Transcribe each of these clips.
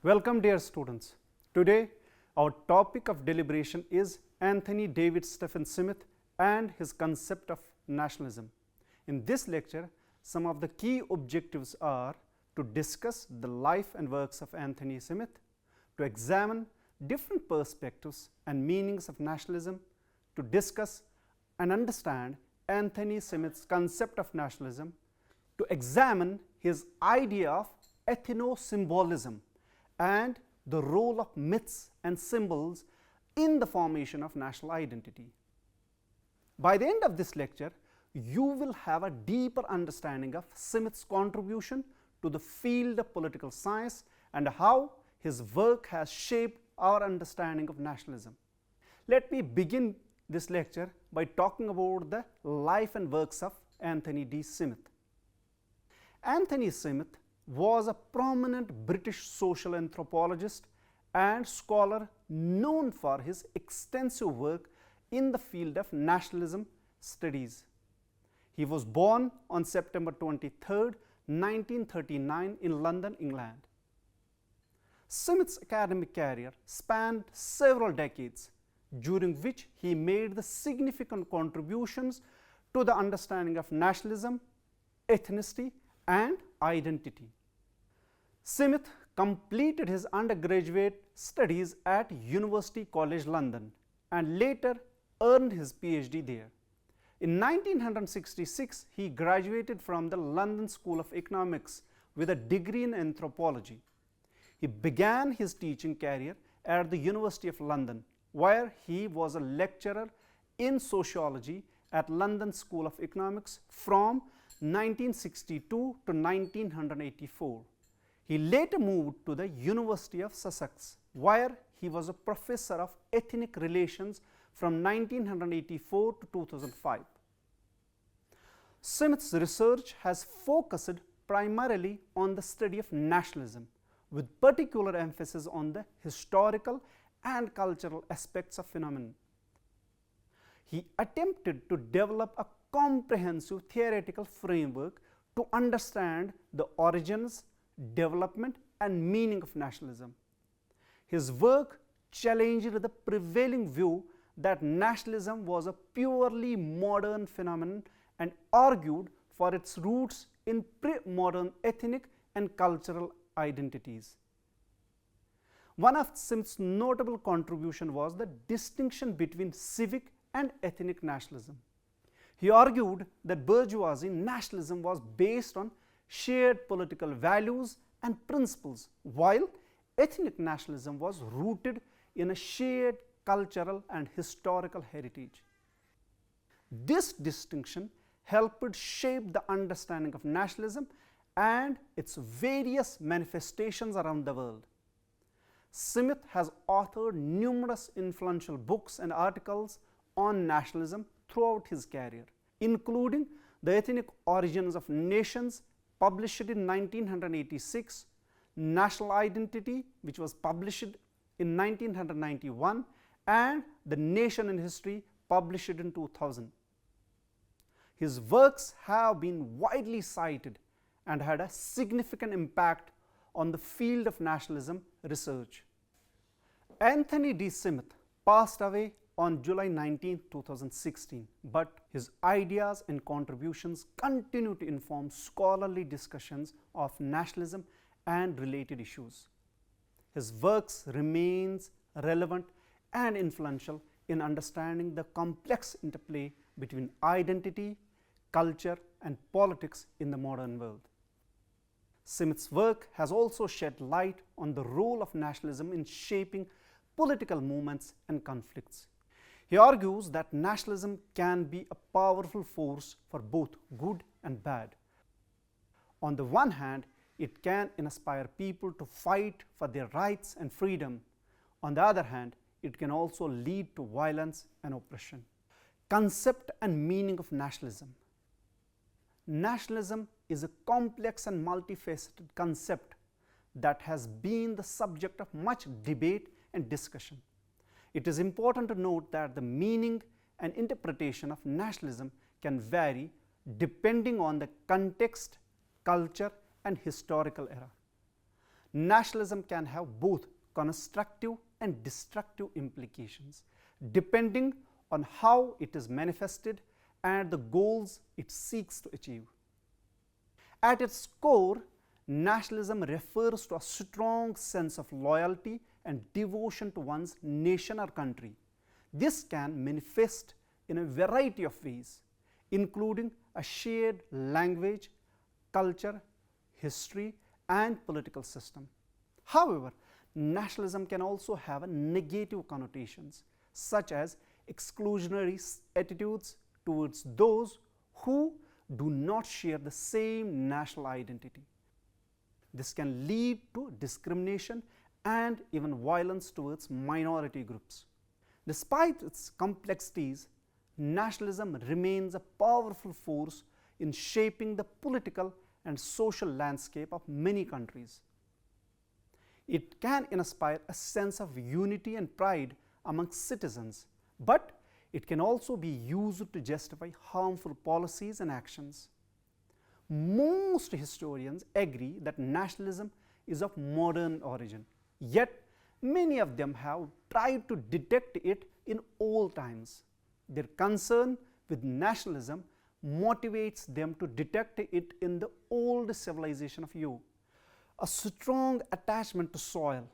Welcome dear students. Today our topic of deliberation is Anthony David Stephen Smith and his concept of nationalism. In this lecture, some of the key objectives are to discuss the life and works of Anthony Smith, to examine different perspectives and meanings of nationalism, to discuss and understand Anthony Smith's concept of nationalism, to examine his idea of ethno-symbolism and the role of myths and symbols in the formation of national identity. By the end of this lecture, you will have a deeper understanding of Smith's contribution to the field of political science and how his work has shaped our understanding of nationalism. Let me begin this lecture by talking about the life and works of Anthony D. Smith. Anthony Smith was a prominent British social anthropologist and scholar known for his extensive work in the field of nationalism studies. He was born on September 23, 1939 in London, England. Smith's academic career spanned several decades, during which he made the significant contributions to the understanding of nationalism, ethnicity, and identity. Smith completed his undergraduate studies at University College London and later earned his PhD there. In 1966, he graduated from the London School of Economics with a degree in anthropology. He began his teaching career at the University of London, where he was a lecturer in sociology at London School of Economics from 1962 to 1984. He later moved to the University of Sussex, where he was a professor of ethnic relations from 1984 to 2005. Smith's research has focused primarily on the study of nationalism, with particular emphasis on the historical and cultural aspects of phenomenon. He attempted to develop a comprehensive theoretical framework to understand the origins, development, and meaning of nationalism. His work challenged the prevailing view that nationalism was a purely modern phenomenon and argued for its roots in pre-modern ethnic and cultural identities. One of Smith's notable contributions was the distinction between civic and ethnic nationalism. He argued that bourgeoisie nationalism was based on shared political values and principles, while ethnic nationalism was rooted in a shared cultural and historical heritage. This distinction helped shape the understanding of nationalism and its various manifestations around the world. Smith has authored numerous influential books and articles on nationalism throughout his career, including The Ethnic Origins of Nations, published in 1986, National Identity, which was published in 1991, and The Nation in History, published in 2000. His works have been widely cited and had a significant impact on the field of nationalism research. Anthony D. Smith passed away on July 19, 2016, but his ideas and contributions continue to inform scholarly discussions of nationalism and related issues. His works remains relevant and influential in understanding the complex interplay between identity, culture, and politics in the modern world. Smith's work has also shed light on the role of nationalism in shaping political movements and conflicts. He argues that nationalism can be a powerful force for both good and bad. On the one hand, it can inspire people to fight for their rights and freedom. On the other hand, it can also lead to violence and oppression. Concept and meaning of nationalism. Nationalism is a complex and multifaceted concept that has been the subject of much debate and discussion. It is important to note that the meaning and interpretation of nationalism can vary depending on the context, culture, and historical era. Nationalism can have both constructive and destructive implications, depending on how it is manifested and the goals it seeks to achieve. At its core, nationalism refers to a strong sense of loyalty and devotion to one's nation or country. This can manifest in a variety of ways, including a shared language, culture, history, and political system. However, nationalism can also have negative connotations, such as exclusionary attitudes towards those who do not share the same national identity. This can lead to discrimination and even violence towards minority groups. Despite its complexities, nationalism remains a powerful force in shaping the political and social landscape of many countries. It can inspire a sense of unity and pride among citizens, but it can also be used to justify harmful policies and actions. Most historians agree that nationalism is of modern origin, yet many of them have tried to detect it in old times. Their concern with nationalism motivates them to detect it in the old civilization of yore. A strong attachment to soil,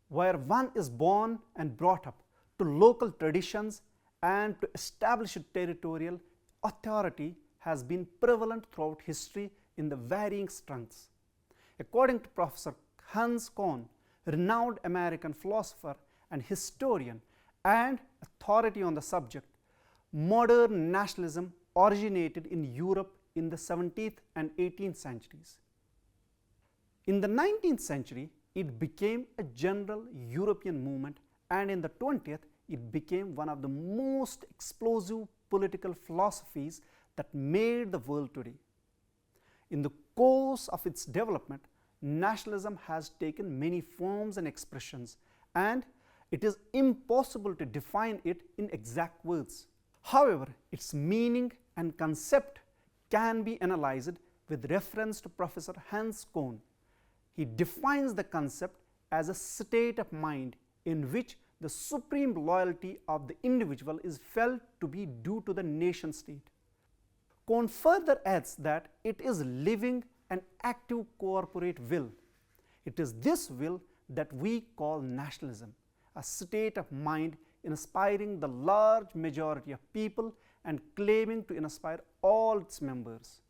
where one is born and brought up, to local traditions and to established territorial authority has been prevalent throughout history in the varying strengths. According to Professor Hans Kohn, renowned American philosopher and historian and authority on the subject, modern nationalism originated in Europe in the 17th and 18th centuries. In the 19th century, it became a general European movement, and in the 20th, it became one of the most explosive political philosophies that made the world today. In the course of its development, nationalism has taken many forms and expressions, and it is impossible to define it in exact words. However, its meaning and concept can be analyzed with reference to Professor Hans Kohn. He defines the concept as a state of mind in which the supreme loyalty of the individual is felt to be due to the nation state. Kohn further adds that it is living and active corporate will. It is this will that we call nationalism, a state of mind inspiring the large majority of people and claiming to inspire all its members.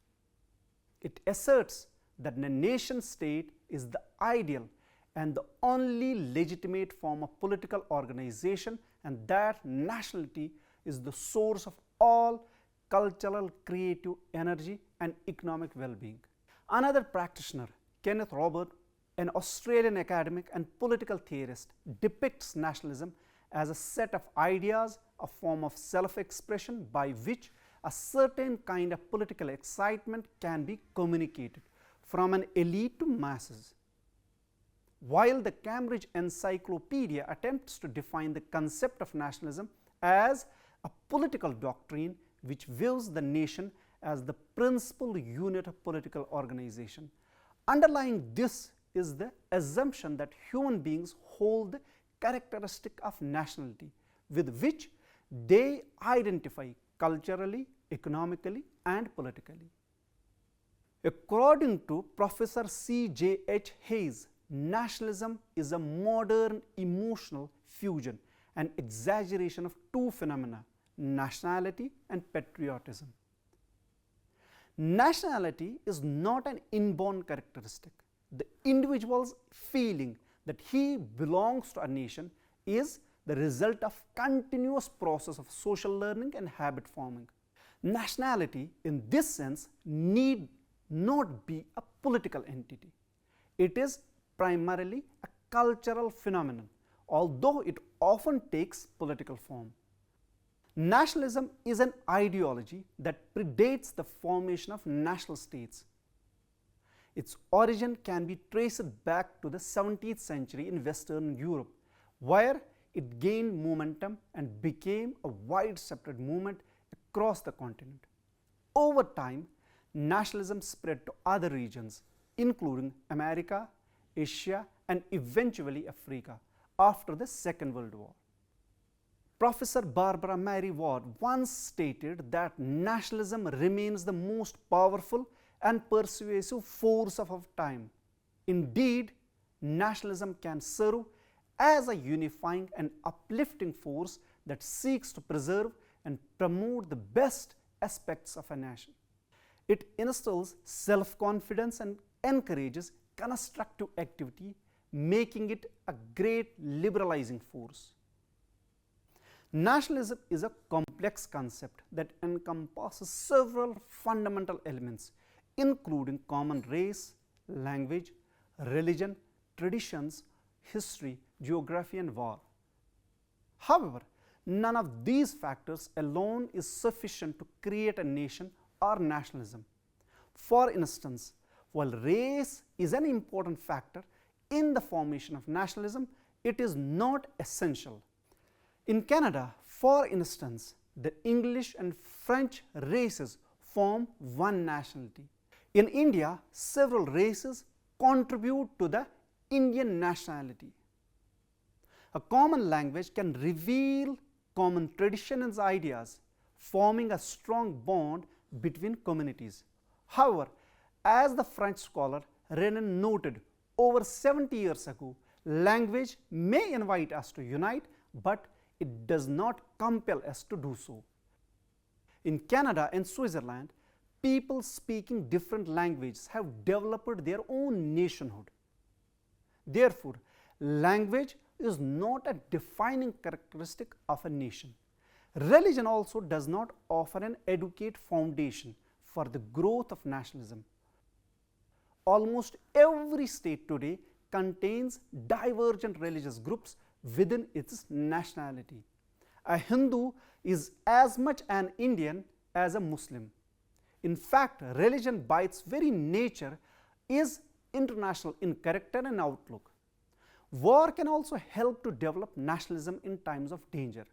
It asserts that the nation state is the ideal and the only legitimate form of political organization, and that nationality is the source of all cultural, creative energy and economic well-being. Another practitioner, Kenneth Robert, an Australian academic and political theorist, depicts nationalism as a set of ideas, a form of self-expression by which a certain kind of political excitement can be communicated from an elite to masses. While the Cambridge Encyclopedia attempts to define the concept of nationalism as a political doctrine which views the nation as the principal unit of political organization, underlying this is the assumption that human beings hold the characteristic of nationality with which they identify culturally, economically, and politically. According to Professor C.J.H. Hayes, nationalism is a modern emotional fusion and exaggeration of two phenomena, nationality and patriotism. Nationality is not an inborn characteristic. The individual's feeling that he belongs to a nation is the result of continuous process of social learning and habit forming. Nationality in this sense need not be a political entity. It is primarily a cultural phenomenon, although it often takes political form. Nationalism is an ideology that predates the formation of national states. Its origin can be traced back to the 17th century in Western Europe, where it gained momentum and became a widespread movement across the continent. Over time, nationalism spread to other regions, including America, Asia, and eventually Africa after the Second World War. Professor Barbara Mary Ward once stated that nationalism remains the most powerful and persuasive force of our time. Indeed, nationalism can serve as a unifying and uplifting force that seeks to preserve and promote the best aspects of a nation. It instills self-confidence and encourages constructive activity, making it a great liberalizing force. Nationalism is a complex concept that encompasses several fundamental elements, including common race, language, religion, traditions, history, geography, and war. However, none of these factors alone is sufficient to create a nation or nationalism. For instance, while race is an important factor in the formation of nationalism, it is not essential. In Canada, for instance, the English and French races form one nationality. In India, several races contribute to the Indian nationality. A common language can reveal common traditions and ideas, forming a strong bond between communities. However, as the French scholar Renan noted over 70 years ago, language may invite us to unite, but it does not compel us to do so. In Canada and Switzerland, people speaking different languages have developed their own nationhood. Therefore, language is not a defining characteristic of a nation. Religion also does not offer an adequate foundation for the growth of nationalism. Almost every state today contains divergent religious groups within its nationality. A Hindu is as much an Indian as a Muslim. In fact, religion by its very nature is international in character and outlook. War can also help to develop nationalism in times of danger.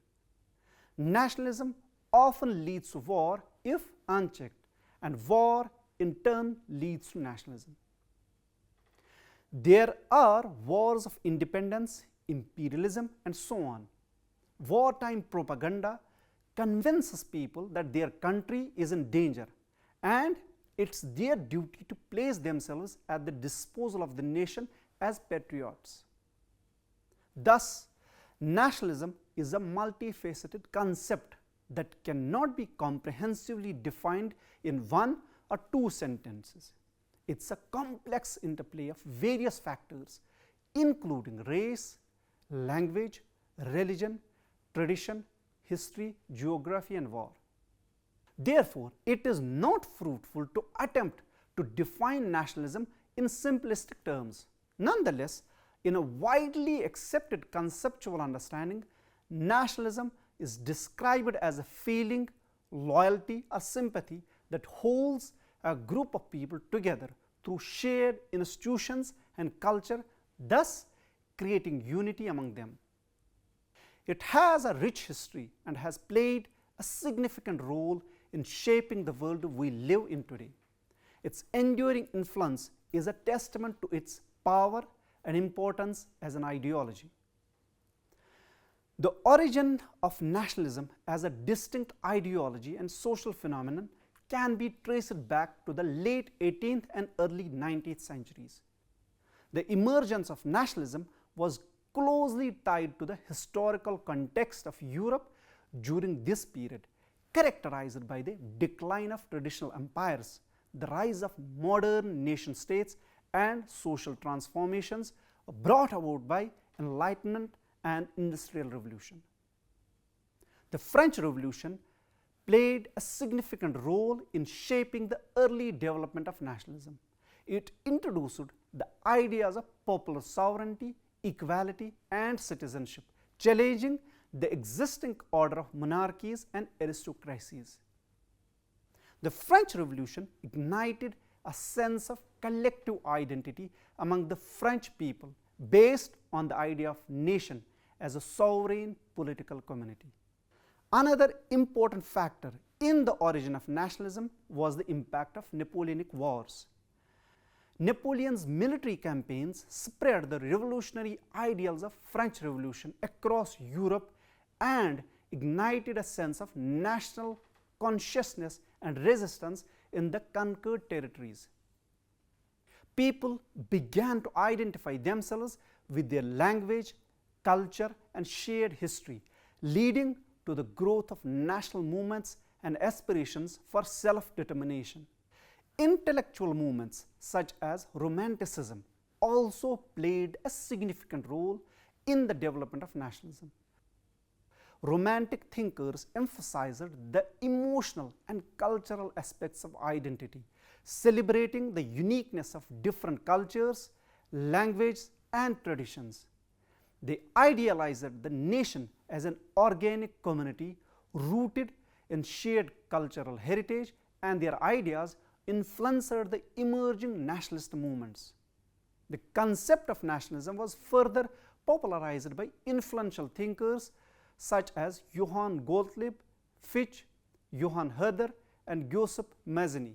Nationalism often leads to war if unchecked, and war in turn leads to nationalism. There are wars of independence, imperialism, and so on. Wartime propaganda convinces people that their country is in danger, and it's their duty to place themselves at the disposal of the nation as patriots. Thus, nationalism is a multifaceted concept that cannot be comprehensively defined in one or two sentences. It's a complex interplay of various factors, including race, language, religion, tradition, history, geography, and war. Therefore, it is not fruitful to attempt to define nationalism in simplistic terms. Nonetheless, in a widely accepted conceptual understanding, nationalism is described as a feeling, loyalty, or sympathy that holds a group of people together through shared institutions and culture, thus creating unity among them. It has a rich history and has played a significant role in shaping the world we live in today. Its enduring influence is a testament to its power and importance as an ideology. The origin of nationalism as a distinct ideology and social phenomenon can be traced back to the late 18th and early 19th centuries. The emergence of nationalism was closely tied to the historical context of Europe during this period, characterized by the decline of traditional empires, the rise of modern nation states, and social transformations brought about by Enlightenment and Industrial Revolution. The French Revolution played a significant role in shaping the early development of nationalism. It introduced the ideas of popular sovereignty, equality, and citizenship, challenging the existing order of monarchies and aristocracies. The French Revolution ignited a sense of collective identity among the French people based on the idea of nation as a sovereign political community. Another important factor in the origin of nationalism was the impact of Napoleonic Wars. Napoleon's military campaigns spread the revolutionary ideals of French Revolution across Europe and ignited a sense of national consciousness and resistance in the conquered territories. People began to identify themselves with their language, culture, and shared history, leading to the growth of national movements and aspirations for self-determination. Intellectual movements such as Romanticism also played a significant role in the development of nationalism. Romantic thinkers emphasized the emotional and cultural aspects of identity, celebrating the uniqueness of different cultures, languages, and traditions. They idealized the nation as an organic community rooted in shared cultural heritage, and their ideas influenced the emerging nationalist movements. The concept of nationalism was further popularized by influential thinkers such as Johann Gottlieb Fichte, Johann Herder, and Joseph Mazzini.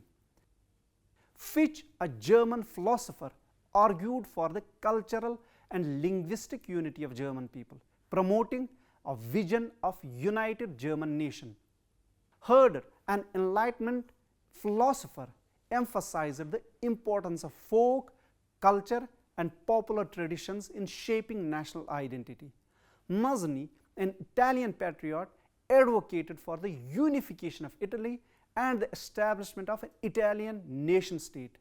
Fichte, a German philosopher, argued for the cultural and linguistic unity of German people, promoting a vision of united German nation. Herder, an Enlightenment philosopher, emphasized the importance of folk, culture, and popular traditions in shaping national identity. Mazzini, an Italian patriot, advocated for the unification of Italy and the establishment of an Italian nation state.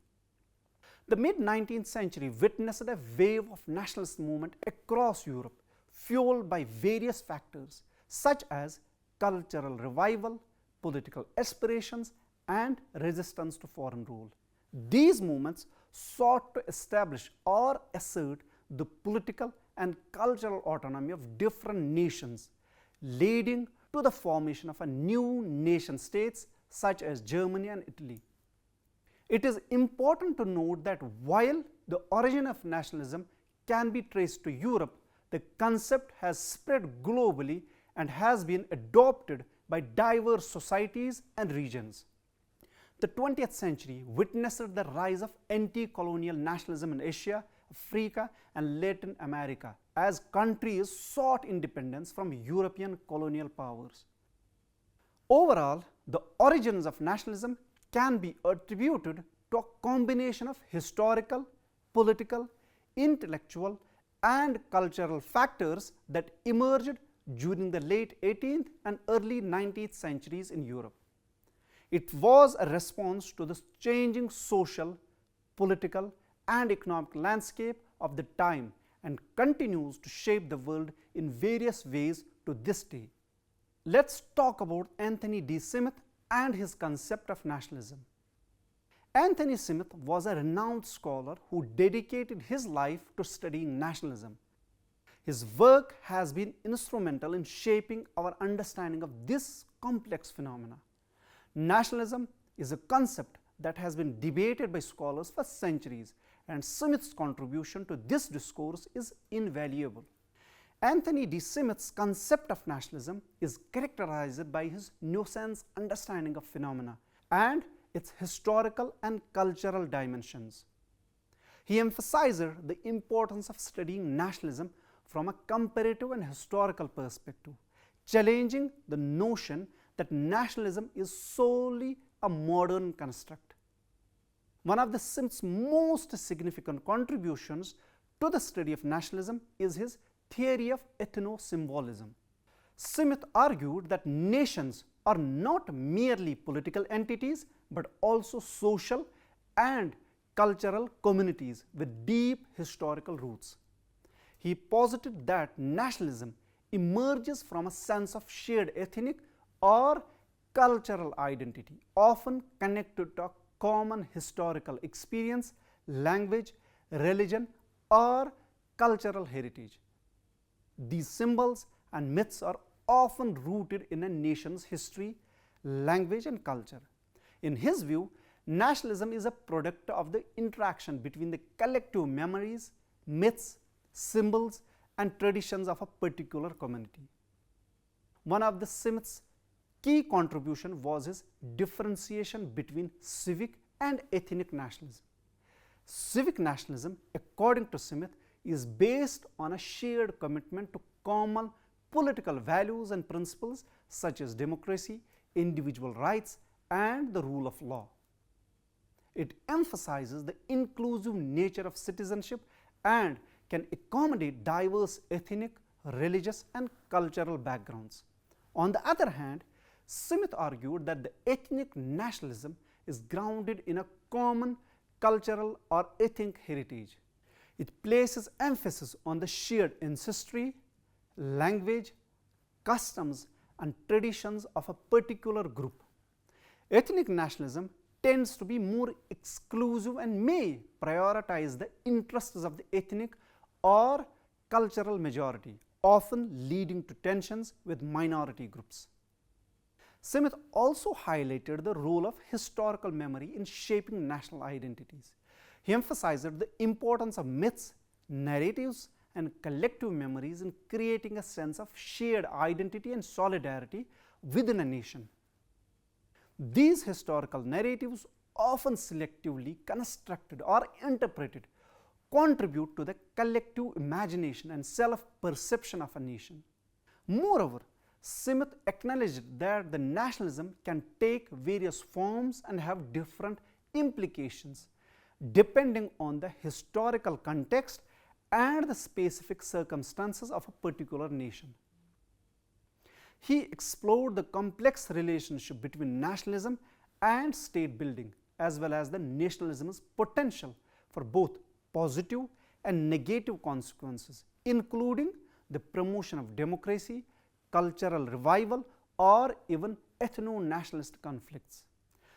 The mid-19th century witnessed a wave of nationalist movement across Europe, fueled by various factors such as cultural revival, political aspirations, and resistance to foreign rule. These movements sought to establish or assert the political and cultural autonomy of different nations, leading to the formation of a new nation states such as Germany and Italy. It is important to note that while the origin of nationalism can be traced to Europe, the concept has spread globally and has been adopted by diverse societies and regions. The 20th century witnessed the rise of anti-colonial nationalism in Asia, Africa, and Latin America as countries sought independence from European colonial powers. Overall, the origins of nationalism can be attributed to a combination of historical, political, intellectual, and cultural factors that emerged during the late 18th and early 19th centuries in Europe. It was a response to the changing social, political, and economic landscape of the time and continues to shape the world in various ways to this day. Let's talk about Anthony D. Smith and his concept of nationalism. Anthony Smith was a renowned scholar who dedicated his life to studying nationalism. His work has been instrumental in shaping our understanding of this complex phenomena. Nationalism is a concept that has been debated by scholars for centuries, and Smith's contribution to this discourse is invaluable. Anthony D. Smith's concept of nationalism is characterized by his nuanced understanding of phenomena and its historical and cultural dimensions. He emphasized the importance of studying nationalism from a comparative and historical perspective, challenging the notion that nationalism is solely a modern construct. One of the Smith's most significant contributions to the study of nationalism is his theory of ethno-symbolism. Smith argued that nations are not merely political entities but also social and cultural communities with deep historical roots. He posited that nationalism emerges from a sense of shared ethnic or cultural identity, often connected to a common historical experience, language, religion, or cultural heritage. These symbols and myths are often rooted in a nation's history, language, and culture. In his view, nationalism is a product of the interaction between the collective memories, myths, symbols, and traditions of a particular community. One of the Smith's key contribution was his differentiation between civic and ethnic nationalism. Civic nationalism, according to Smith, is based on a shared commitment to common political values and principles such as democracy, individual rights, and the rule of law. It emphasizes the inclusive nature of citizenship and can accommodate diverse ethnic, religious, and cultural backgrounds. On the other hand, Smith argued that the ethnic nationalism is grounded in a common cultural or ethnic heritage. It places emphasis on the shared ancestry, language, customs, and traditions of a particular group. Ethnic nationalism tends to be more exclusive and may prioritize the interests of the ethnic or cultural majority, often leading to tensions with minority groups. Smith also highlighted the role of historical memory in shaping national identities. He emphasized the importance of myths, narratives, and collective memories in creating a sense of shared identity and solidarity within a nation. These historical narratives, often selectively constructed or interpreted, contribute to the collective imagination and self-perception of a nation. Moreover, Smith acknowledged that the nationalism can take various forms and have different implications depending on the historical context and the specific circumstances of a particular nation. He explored the complex relationship between nationalism and state building, as well as the nationalism's potential for both positive and negative consequences, including the promotion of democracy, cultural revival, or even ethno-nationalist conflicts.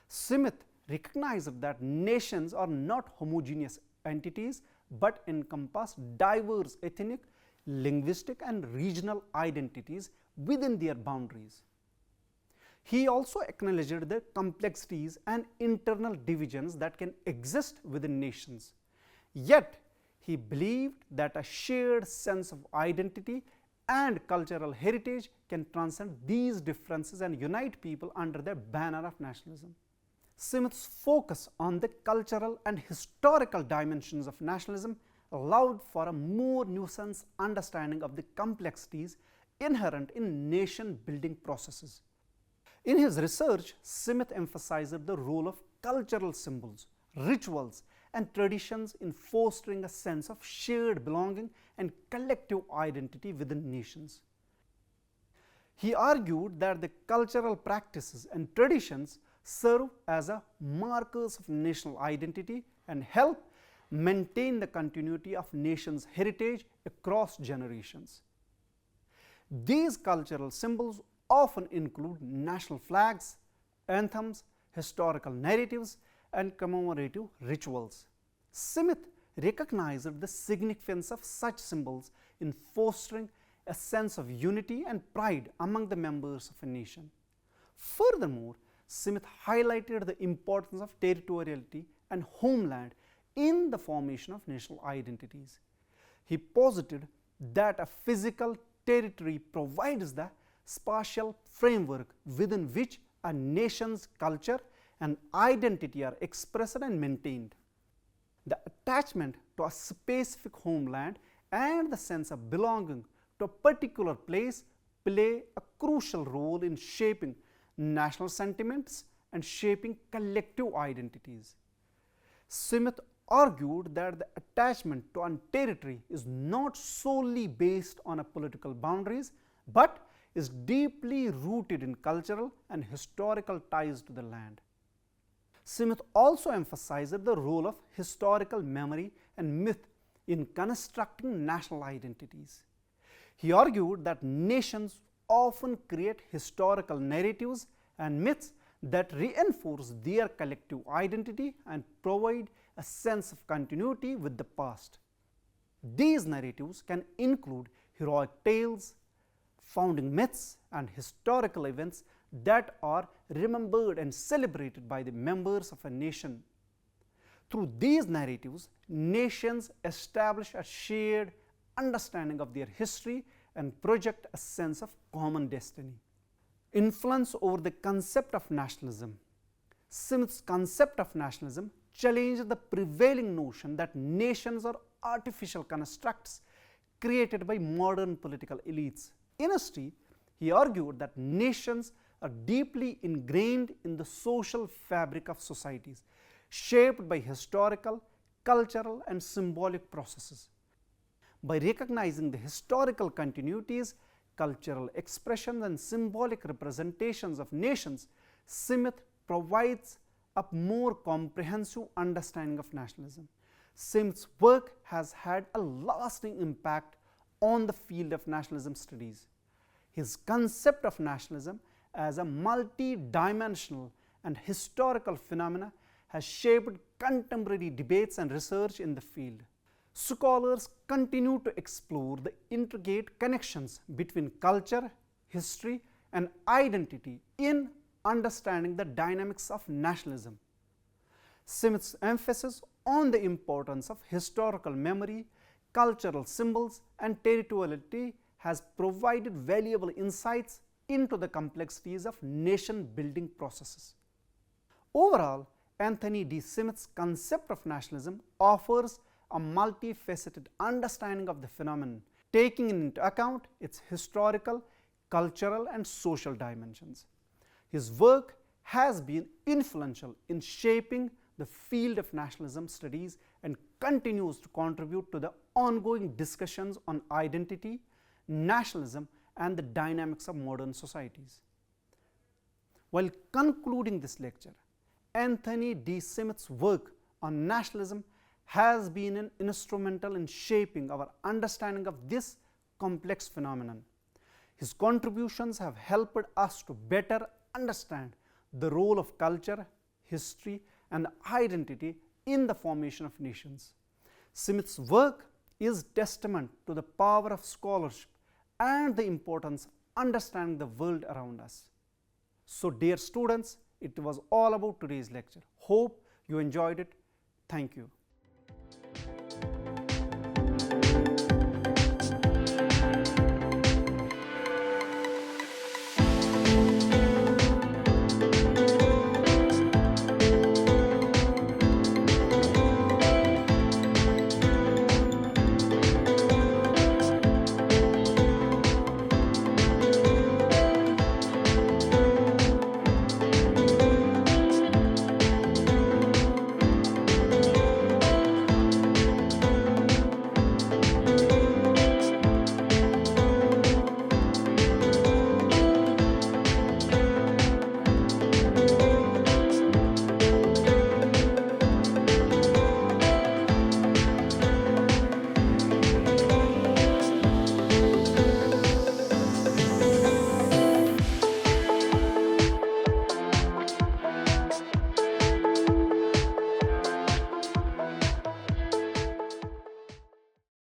Smith recognized that nations are not homogeneous entities but encompass diverse ethnic, linguistic, and regional identities within their boundaries. He also acknowledged the complexities and internal divisions that can exist within nations. Yet, he believed that a shared sense of identity and cultural heritage can transcend these differences and unite people under the banner of nationalism. Smith's focus on the cultural and historical dimensions of nationalism allowed for a more nuanced understanding of the complexities inherent in nation-building processes. In his research, Smith emphasized the role of cultural symbols, rituals, and traditions in fostering a sense of shared belonging and collective identity within nations. He argued that the cultural practices and traditions serve as a markers of national identity and help maintain the continuity of nation's heritage across generations. These cultural symbols often include national flags, anthems, historical narratives, and commemorative rituals. Smith recognized the significance of such symbols in fostering a sense of unity and pride among the members of a nation. Furthermore, Smith highlighted the importance of territoriality and homeland in the formation of national identities. He posited that a physical territory provides the spatial framework within which a nation's culture and identity are expressed and maintained. The attachment to a specific homeland and the sense of belonging to a particular place play a crucial role in shaping national sentiments and shaping collective identities. Smith argued that the attachment to a territory is not solely based on a political boundaries but is deeply rooted in cultural and historical ties to the land. Smith also emphasized the role of historical memory and myth in constructing national identities. He argued that nations often create historical narratives and myths that reinforce their collective identity and provide a sense of continuity with the past. These narratives can include heroic tales, founding myths, and historical events that are remembered and celebrated by the members of a nation. Through these narratives, nations establish a shared understanding of their history and project a sense of common destiny. Influence over the concept of nationalism. Smith's concept of nationalism challenged the prevailing notion that nations are artificial constructs created by modern political elites. Instead, he argued that nations are deeply ingrained in the social fabric of societies, shaped by historical, cultural, and symbolic processes. By recognizing the historical continuities, cultural expressions, and symbolic representations of nations, Smith provides a more comprehensive understanding of nationalism. Smith's work has had a lasting impact on the field of nationalism studies. His concept of nationalism as a multi-dimensional and historical phenomena has shaped contemporary debates and research in the field. Scholars continue to explore the intricate connections between culture, history, and identity in understanding the dynamics of nationalism. Smith's emphasis on the importance of historical memory, cultural symbols, and territoriality has provided valuable insights into the complexities of nation-building processes. Overall, Anthony D. Smith's concept of nationalism offers a multifaceted understanding of the phenomenon, taking into account its historical, cultural, and social dimensions. His work has been influential in shaping the field of nationalism studies and continues to contribute to the ongoing discussions on identity, nationalism, and the dynamics of modern societies. While concluding this lecture, Anthony D. Smith's work on nationalism has been instrumental in shaping our understanding of this complex phenomenon. His contributions have helped us to better understand the role of culture, history, and identity in the formation of nations. Smith's work is testament to the power of scholarship and the importance of understanding the world around us. So, dear students, it was all about today's lecture. Hope you enjoyed it. Thank you.